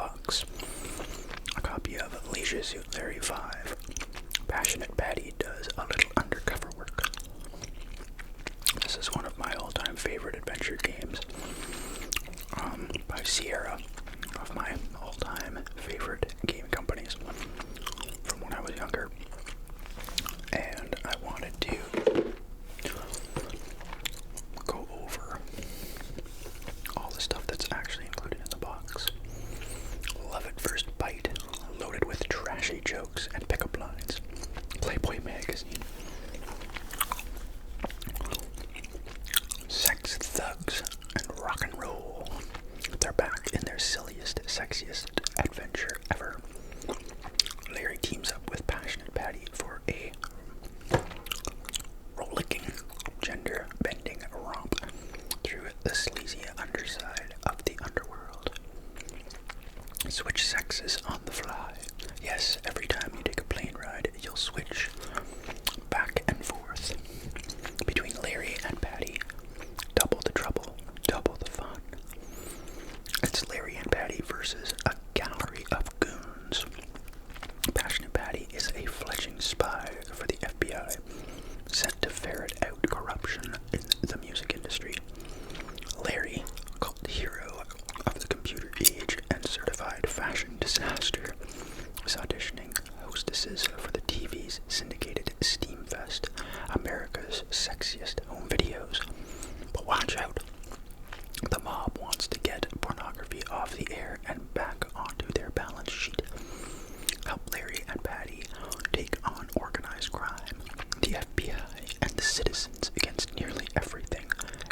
box. A copy of Leisure Suit Larry 5. Passionate Patty does a little undercover work. This is one of my all-time favorite adventure games by Sierra, of my all-time favorite game companies from when I was younger. And I wanted to go over all the stuff that's actually included in the box. Love at First Bite, loaded with trashy jokes and pickup lines. Playboy magazine. Sex thugs and rock and roll. They're back in their silliest, sexiest adventure ever. Larry teams up with Passionate Patty for a rollicking, gender-bending romp through the sleazy underside of the underworld. Switch sexes on the fly. Yes, every time you take a plane ride, you'll switch back and forth between Larry and Patty. Double the trouble, double the fun. It's Larry and Patty versus a gallery of goons. Passionate Patty is a fledgling spy for the FBI, sent to ferret out corruption in the music industry. Larry, cult hero of the computer age and certified fashion disaster, is auditioning hostesses for the TV's syndicated Steamfest, America's Sexiest Home Videos. But watch out. The mob wants to get pornography off the air and back onto their balance sheet. Help Larry and Patty take on organized crime, the FBI, and the citizens against nearly everything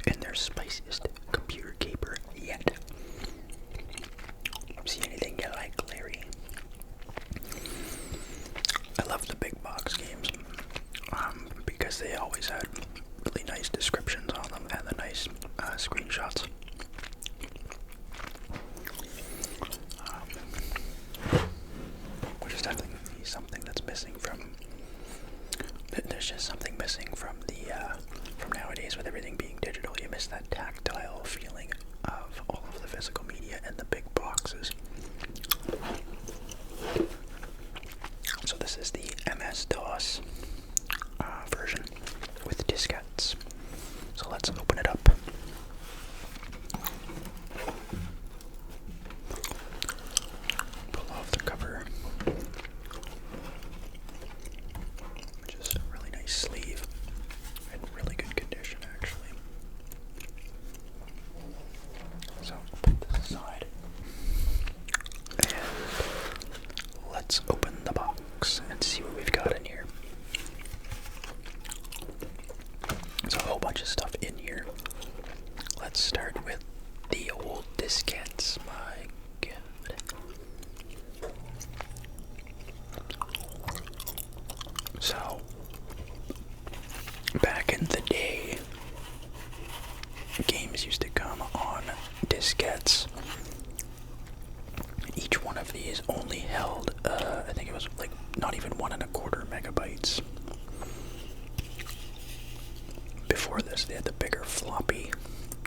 in their spiciest computer caper yet. See anything you like, Larry? I love the big box games because they always had really nice descriptions on them and the nice screenshots. Which is definitely something that's missing from. There's just something missing from the from nowadays with everything being digital. You miss that tactile feeling of all of the physical media and the big boxes. So this is the MS-DOS version with diskettes. So let's open it up. Pull off the cover, which is a really nice sleeve in really good condition, actually. So I'll put this aside and let's open the box and see what we've got in here. There's a whole bunch of stuff in here. Let's start with the old diskettes. My God. So, back in the day, games used to come on diskettes. Each one of these only held, I think it was like not even 1.25 megabytes. Before this, they had the bigger floppy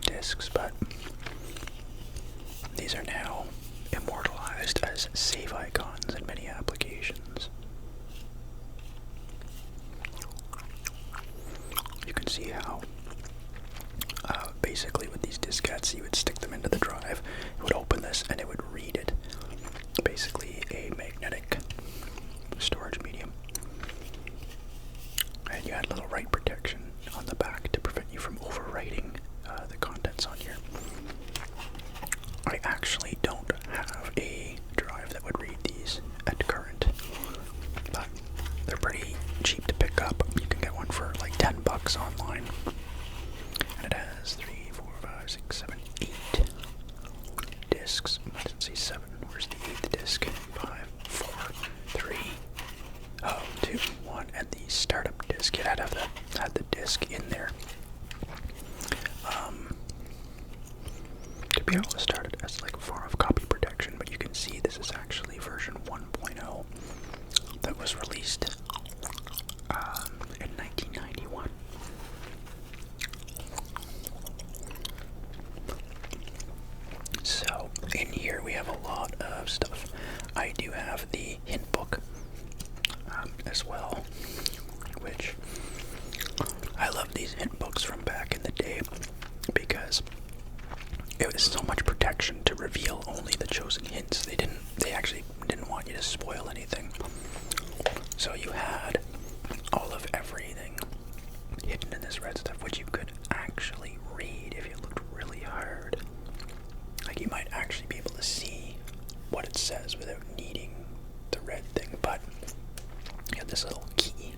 disks, but these are now immortalized as save icons in many applications. You can see how basically with these diskettes you would stick them into the drive, it would open this and it would read it. Basically a magnetic storage medium. And you had little write protection on the back to prevent you from overwriting the contents on here. I actually don't have a drive that would read these at current, but they're pretty cheap to pick up. You can get one for like $10 online. And it has 3, 4, 5, 6, 7, 8 discs. I didn't see 7. Where's the 8th disc? 5, 4, 3, 2, 1, and the startup disc. It had the disc in there. To be able to start it as like a form of copy protection, but you can see this is actually version 1.0 that was released in 1991. So in lot of stuff. I do have the hint book as well, which I love these hint books from back in the day because it was so much protection to reveal only the chosen hints. They actually didn't want you to spoil anything. So you had all of everything hidden in this red stuff, which you could actually read if you looked really hard. Like, you might actually be able to see what it says without needing the red thing, but you have this little key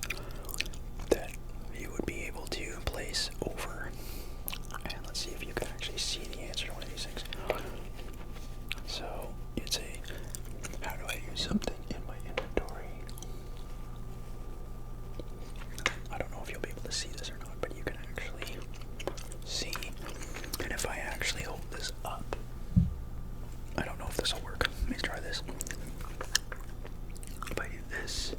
that you would be able to place over. And let's see if you can actually see the answer to one of these things. So you'd say, how do I use something in my inventory? I don't know if you'll be able to see this or not, but you can actually see. And if I actually hold this up, I don't know if this will work. Let me try this. If I do this,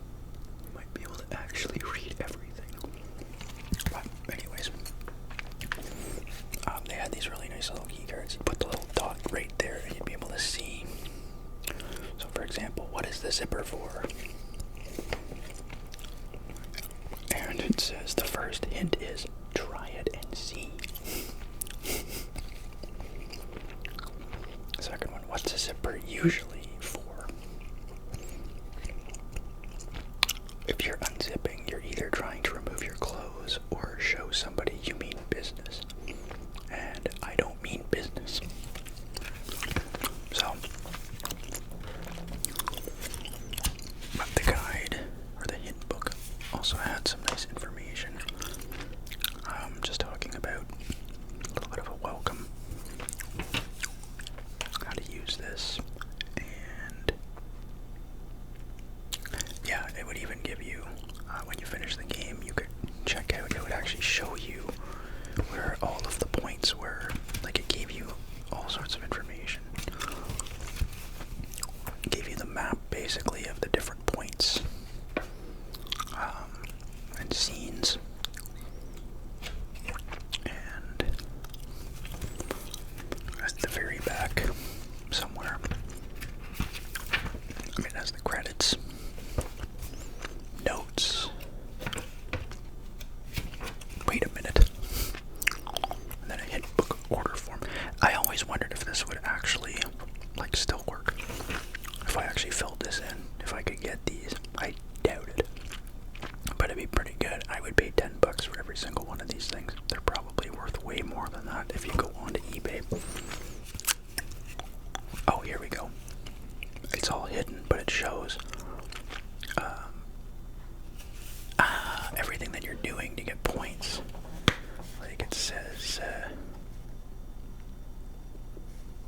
you might be able to actually read everything. But anyways, they had these really nice little key cards. You put the little dot right there and you'd be able to see. So for example, what is the zipper for? And it says the first hint is try it and see. The second one, what's a zipper usually for? If you're unzipping, you're either trying to remove your clothes or show somebody you mean business. And I don't mean business. So, but the guide, or the hint book, also had some nice information. Just talking about a little bit of a welcome, how to use this, and yeah, it would even give you, when you finish the game, you could check out, it would actually show you where all of the points were. Like, it gave you all sorts of information. It gave you the map, basically, of the different points and scenes. And at the very back, somewhere, I mean, it has the credits, notes. Wait a minute. And then a hint book order form. I always wondered if this would actually, like, still work. If I actually filled this in, if I could get these. I doubt it. But it'd be pretty good. I would pay $10 for every single one of these things. They're probably worth way more than that if you go onto eBay. Oh, here we go. It's all hidden, but it shows everything that you're doing to get points. Like, it says,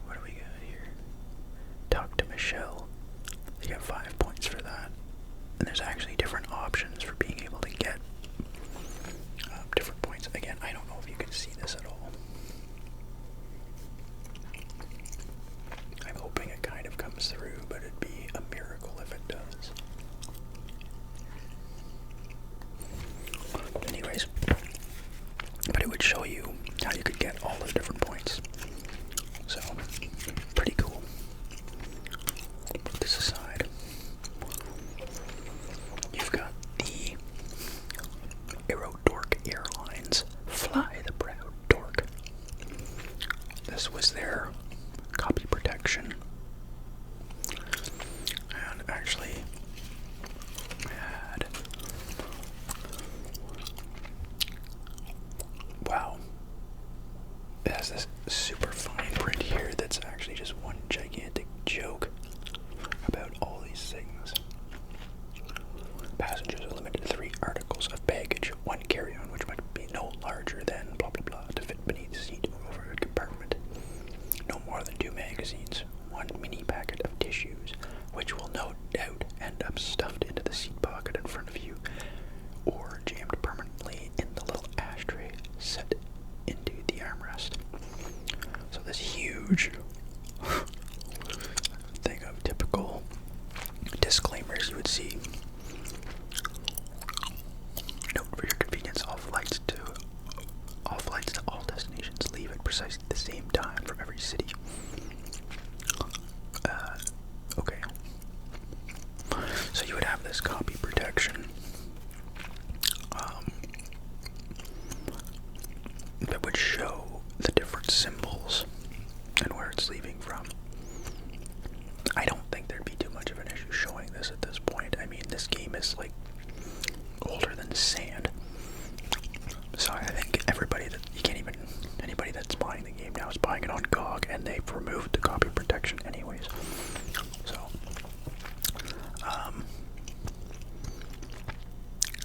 what do we got here? Talk to Michelle. You get 5 points for that. And there's actually different options for being able to get different points. Again, I don't know if you can see this at all. I'm hoping it kind of comes through, but it'd be a miracle if it does. Anyways, but it would show you how you could get all the different points. So, pretty cool. Put this aside. You've got the Aerodork Airlines Fly the Proud Dork. This was their copy protection. And actually had, wow, it has this super fine print here that's actually just one gigantic joke about all these things. Passengers are limited to 3 articles of baggage, 1 carry-on which might be no larger than blah blah blah to fit beneath the seat or over a compartment. No more than 2 magazines, 1 mini packet of tissues, which will no doubt end up stuffed into the seat pocket in front of you, or jammed permanently in the little ashtray set into the armrest. So this huge thing of typical disclaimers you would see. Note for your convenience, all flights to all destinations leave at precisely the same time from every city. this copy protection that would show the different symbols and where it's leaving from. I don't think there'd be too much of an issue showing this at this point. I mean, this game is like older than sand. So I think everybody that anybody that's buying the game now is buying it on GOG, and they've removed the copy protection anyways. So,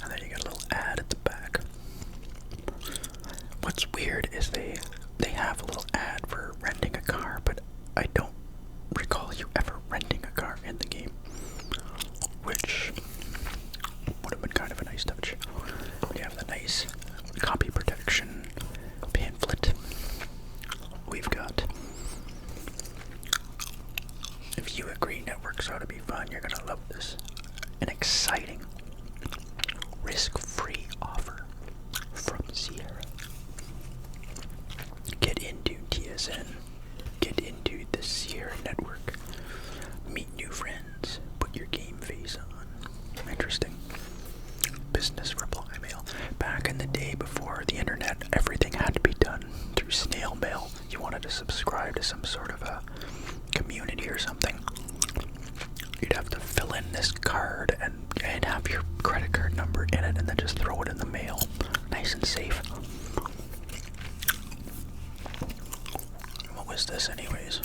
and then you get a little ad at the back. What's weird is they have a little ad for renting a car, but I don't recall you ever renting a car in the game, which would have been kind of a nice touch. But you have the nice copy protection pamphlet. We've got, if you agree networks ought to be fun, you're gonna love this. An exciting, risk-free offer from Sierra. Get into TSN. Get into the Sierra network. Meet new friends. Put your game face on. Interesting. Business reply mail. Back in the day before the internet, everything had to be done through snail mail. You wanted to subscribe to some sort of a community or something, you'd have to fill in this card and have your credit card number in it and then just throw it in the mail. Nice and safe. What was this anyways?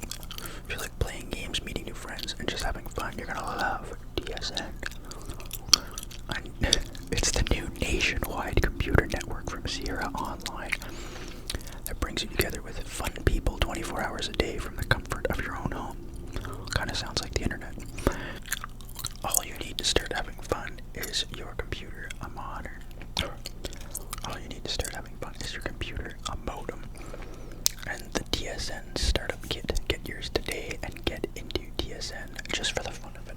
If you like playing games, meeting new friends, and just having fun, you're gonna love TSN. It's the new nationwide computer network from Sierra Online that brings you together with fun people 24 hours a day from the comfort of your own home. Kind of sounds like the internet. All you need to start having fun is your computer, a modern. All you need to start having fun is your computer, a modem, and the TSN startup kit. Get yours today and get into TSN just for the fun of it.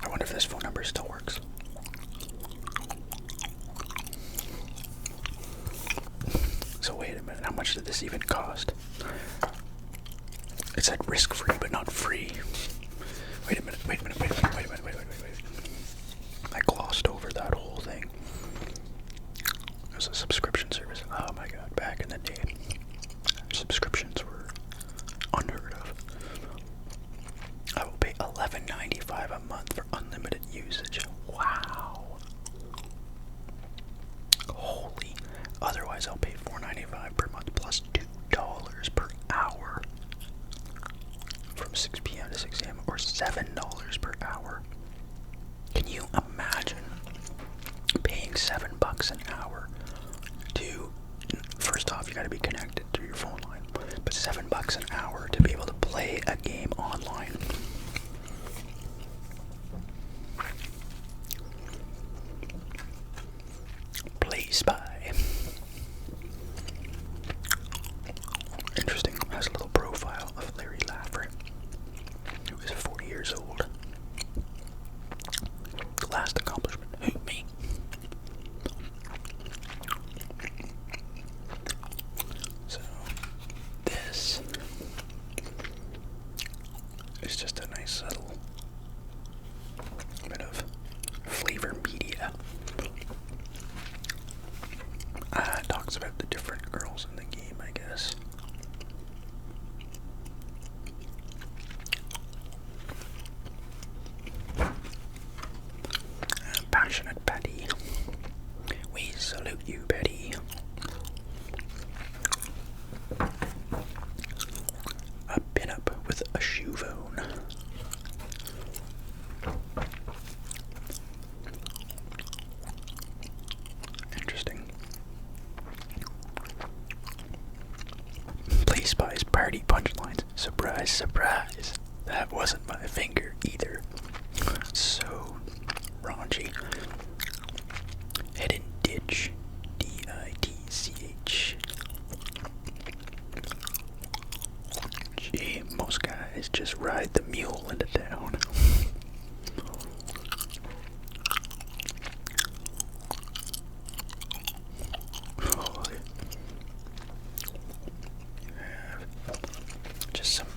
I wonder if this phone number still works. So wait a minute, how much did this even cost? It said risk-free, but not free. Wait a minute. I glossed over that whole thing. It was a subscription service. Oh my god, back in the day, subscriptions were unheard of. I will pay $11.95 a month for unlimited usage. Wow. Holy. Otherwise, I'll pay $4.95 per month plus $2 per hour from 6 p.m. to 6 a.m. or $7 per hour. Can you imagine paying $7 an hour to, first off, you gotta be connected through your phone line, but $7 an hour to be able to play a game online? Play Spy. Interesting. Has a little profile of Larry Laffer, who is 40 years old. Last accomplishment. Who, me? So, this is just a nice little bit of flavor media. It talks about the different girls in the game, I guess. Passionate Betty. We salute you, Betty. A pin-up with a shoe phone. Interesting. Play Spy's party punchlines. Surprise, surprise. That wasn't my finger either. So raunchy. Head and ditch. D-I-T-C-H. Gee, most guys just ride the mule into town. Holy. You have just some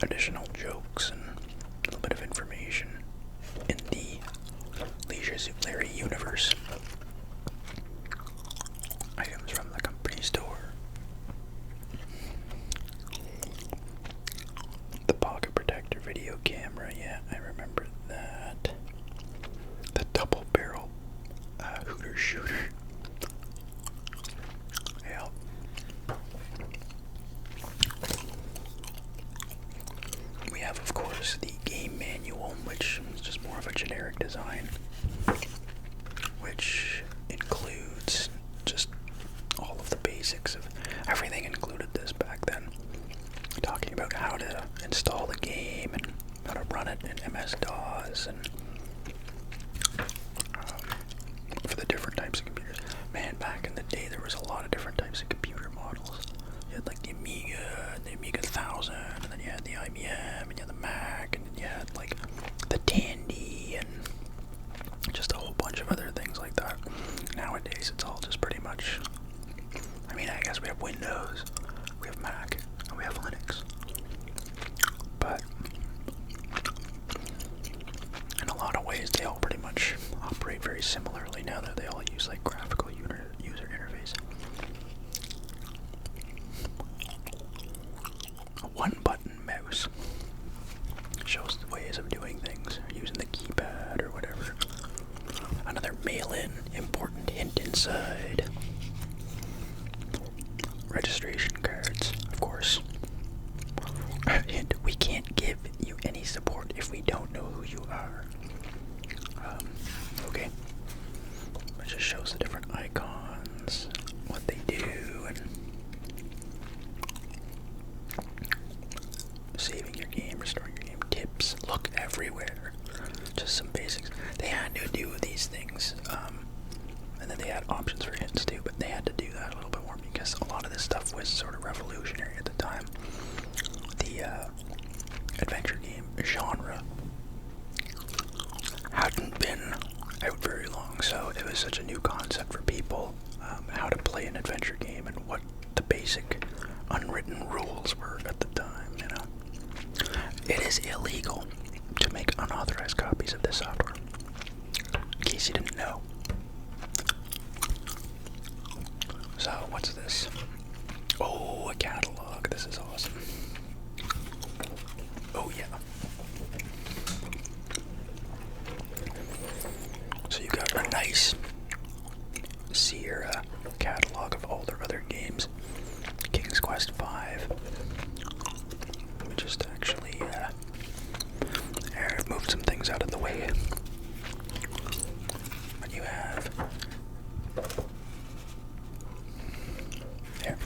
additional jokes and a little bit of information. Leisure Suit Larry universe. Items from the company store. The pocket protector video camera, yeah, I remember that. The double barrel Hooter shooter. Yeah. We have, of course, the game manual, which is just more of a generic design, which includes just all of the basics of everything included this back then. Talking about how to install the game and how to run it in MS-DOS and for the different types of computers. Man, back in the day there was a lot of different types of computer models. You had like the Amiga 1000, and then you had the IBM, and you had the Mac, and then you had like the Tandy, and just a whole bunch of other things like that. Nowadays it's all just pretty much, I mean, I guess we have Windows, we have Mac, and we have Linux. But in a lot of ways they all pretty much operate very similarly now that they all use like graphical user interface. A one-button mouse shows the ways of doing things, using the keypad or whatever. Another mail-in, important hint inside. Registration cards, of course. Hint, we can't give you any support if we don't know who you are. Okay. It just shows the different icons, what they do, and saving your game, restoring your game, tips, look everywhere. Just some basics. They had to do these things, and then they had options for hints too, but they had to do that a little bit more because a lot of this stuff was sort of revolutionary at the time. The adventure game genre hadn't been out very long, so it was such a new concept for people, how to play an adventure game and what the basic unwritten rules were at the time, you know. It is illegal to make unauthorized copies of this software, in case you didn't know. So, what's this? Oh, a catalog. This is awesome. Oh, yeah. So you got a nice Sierra catalog of all their other games. King's Quest V. Let me just actually move some things out of the way. But you have there.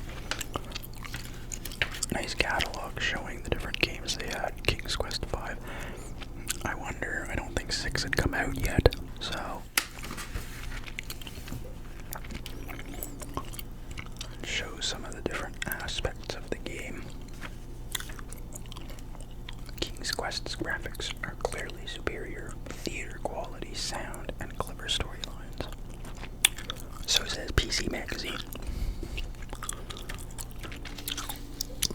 Nice catalog showing the different games they had. King's Quest V. I wonder, I don't think 6 had come out yet, so it shows some of the different aspects of the game. King's Quest's graphics are clearly superior, theater quality, sound, and clever storylines. So says PC Magazine.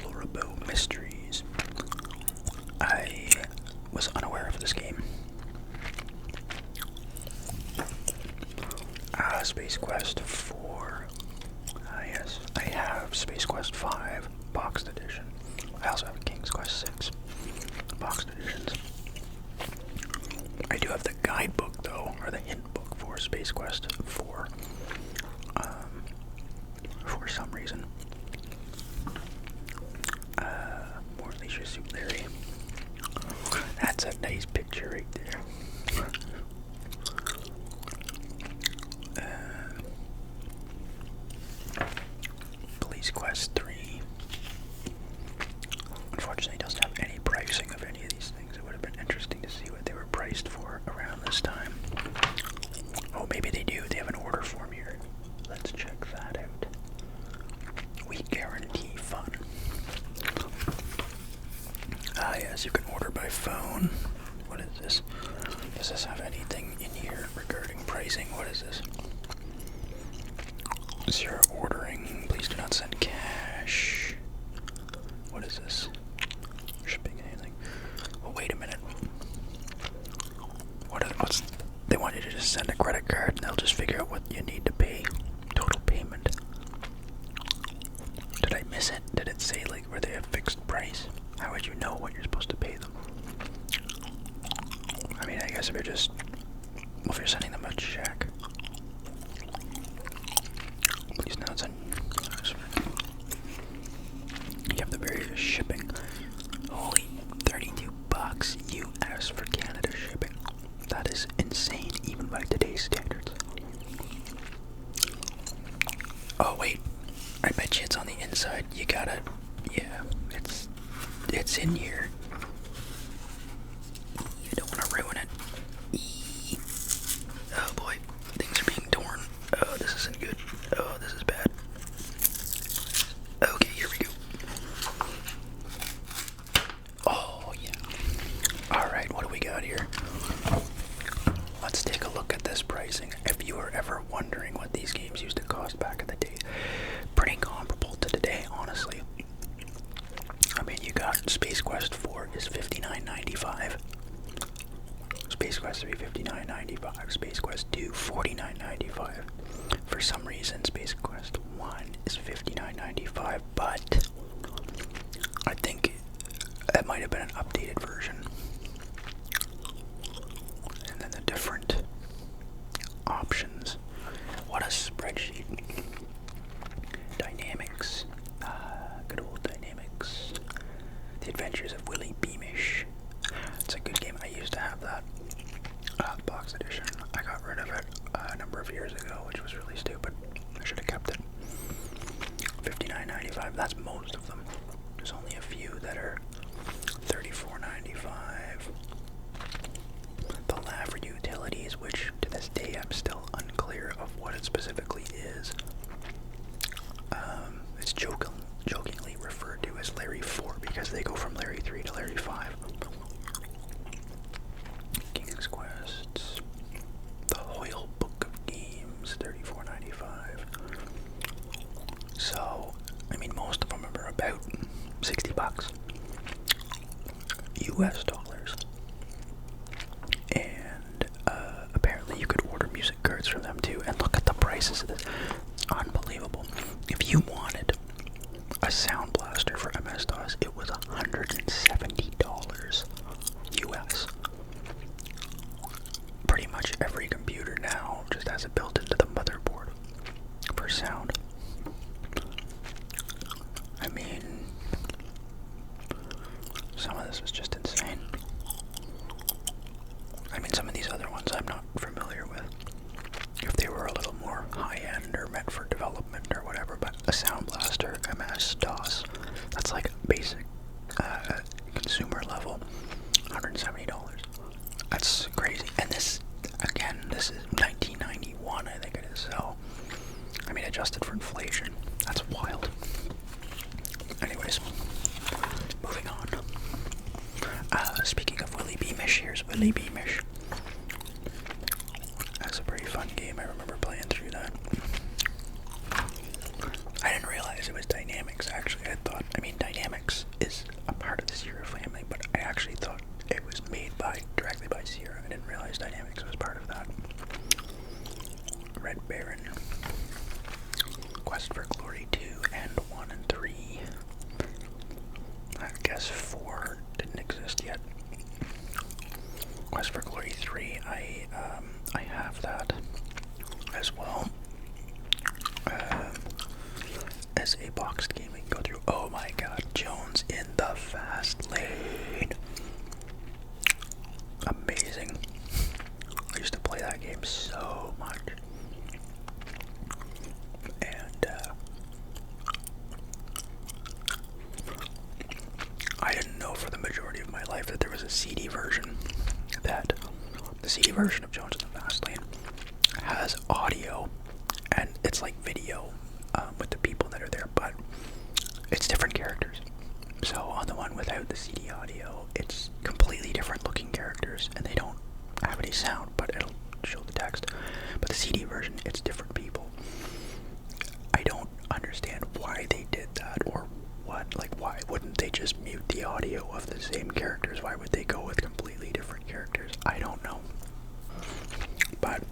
Lorabo Mysteries. I was unaware of this game. Space Quest 4. Yes, I have Space Quest 5 boxed edition. I also have King's Quest 6 boxed editions. I do have the guidebook though, or the hint book for Space Quest 4. For some reason. More Leisure Suit Larry. That's a nice picture right there. Police Quest 3. Unfortunately, it doesn't have any pricing of any of these things. It would have been interesting to see what they were priced for around this time. Oh, maybe they do. They have an order form here. Let's check that out. We guarantee fun. Yes, you can order by phone. What is this? Does this have anything in here regarding pricing? What is this? Zero ordering. Please do not send cash. What is this? Shipping anything? Well, wait a minute. What's they want you to just just send a credit card and they'll just figure out what you need to pay. Total payment. Did I miss it? Did it say, like, were they a fixed price? How would you know what you're supposed to pay them? I mean, I guess if you're sending them a check. Please, now it's a... You have the various shipping. Holy, $32 US for Canada shipping. That is insane, even by today's standards. Oh wait, I bet you it's on the inside. You gotta, yeah, it's in here. You don't want to ruin it. Oh boy, things are being torn. Oh, this isn't good. Oh, this is bad. Okay, here we go. Oh yeah. All right, what do we got here? Let's take a look at this pricing. If you were ever wondering what these games used to cost back in the day, pretty comparable to today, honestly. I mean, you got Space Quest 4 is $59.95. Space Quest 3 $59.95. Space Quest 2 $49.95. For some reason, Space Quest 1 is $59.95, but I think that might have been an updated version. And then the different options. What a spreadsheet. Dynamics. Good old Dynamics. The Adventures of Willie Beamish. It's a good game. I used to have that box edition. I got rid of it a number of years ago, which was really stupid. I should have kept it. $59.95. That's most of them. There's only a few that are $34.95. The Lavra Utilities, which to this day I'm still unclear of what it specifically is. It's jokingly referred to as Larry 4 because they go from Larry 3 to Larry 5. King's Quest. The Hoyle Book of Games, $34.95. So, I mean, most of them are about $60 US dollars. And apparently you could order music cards from them too. And look at the prices of this. Unbelievable. If you wanted a Sound Blaster for MS-DOS, it was $170 US. Pretty much every computer now just has it built into the motherboard for sound. I mean, some of this was just insane. I mean, some of these other ones I'm not familiar with. If they were a little more high-end or meant for development or whatever, but a Sound Blaster MS-DOS, that's like basic consumer level, $170. That's crazy. And this, again, this is 1991, I think it is, so, I mean, adjusted for inflation, that's wild. Anyways, moving on. Speaking of Willie Beamish, here's Willie Beamish. That's a pretty fun game. I remember playing through that. I didn't realize it was Dynamics, actually. I mean, Dynamics is a part of the Sierra family, but I actually thought it was made directly by Sierra. I didn't realize Dynamics was part of that. Red Baron. Quest for Glory 2 and 1 and 3. I guess 4 didn't exist yet. Quest for Glory 3, I have that as well. As a boxed game we can go through. Oh my god, Jones in the Fast Lane. Amazing. I used to play that game so much. And I didn't know for the majority of my life that there was a CD version. The CD version of Jones in the Fast Lane has audio, and it's like video with the people that are there, but it's different characters. So on the one without the CD audio, it's completely different looking characters, and they don't have any sound, but it'll show the text. But the CD version, it's different people. I don't understand why they did that, or what. Like, why wouldn't they just mute the audio of the same characters? Why would they go with completely different characters? I don't know. But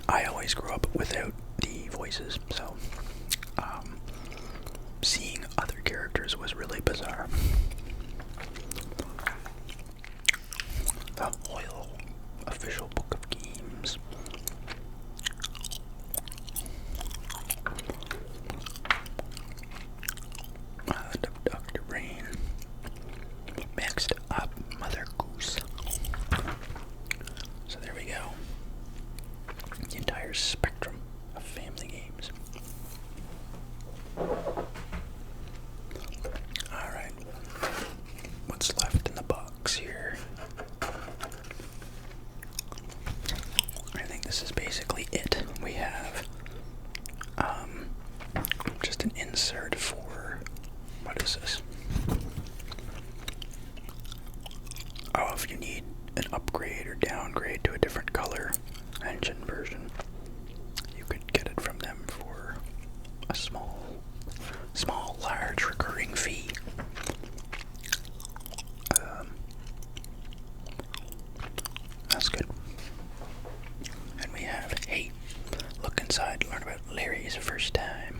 I always grew up without the voices, so seeing other characters was really bizarre. The Hoyle Official Book of Games. Dr. Brain. Next up, Mother Goose. So there we go. The entire spectrum of family games. Alright. What's left in the box here? I think this is basically it. We have just an insert for, what is this? Oh, if you need an upgrade or downgrade to a different color engine version, you could get it from them for a small, large recurring fee. That's good. And we have, hey, look inside, learn about Larry's first time.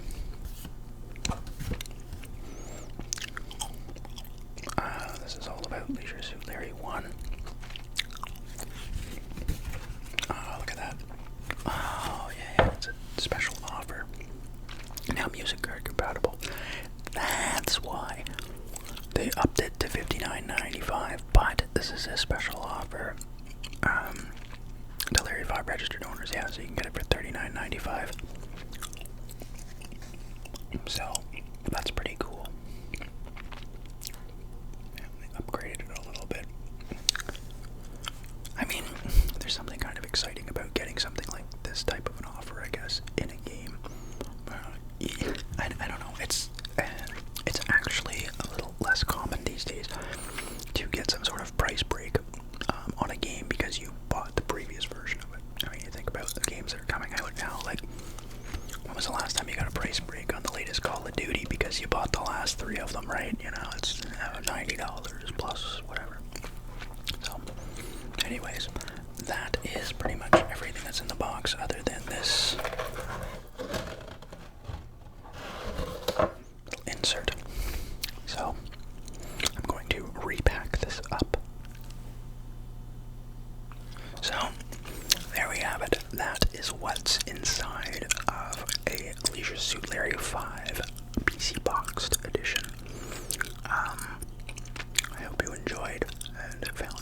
This is all about Leisure Suit Larry 1. Oh, look at that. Oh, yeah, it's a special offer. Now music card compatible. That's why they upped it to $59.95, but this is a special offer. The Larry 5 registered owners, yeah, so you can get it for $39.95. So that's pretty cool. Yeah, they upgraded it a little bit. I mean, there's something kind of exciting about getting something like this type of an offer, I guess, in a game. I don't know. It's actually a little less common these days to get some sort of price break on a game because you bought the previous version of it. I mean, you think about the games that are coming out now, like, when was the last time you got a price break on the latest Call of Duty because you bought the last 3 of them, right? You know, it's $90 plus whatever. So, anyways, that is pretty much everything that's in the box other than this little insert. So, I'm going to repack this up. So, there we have it. That is what's inside of a Leisure Suit Larry 5 PC Boxed Edition. I hope you enjoyed and found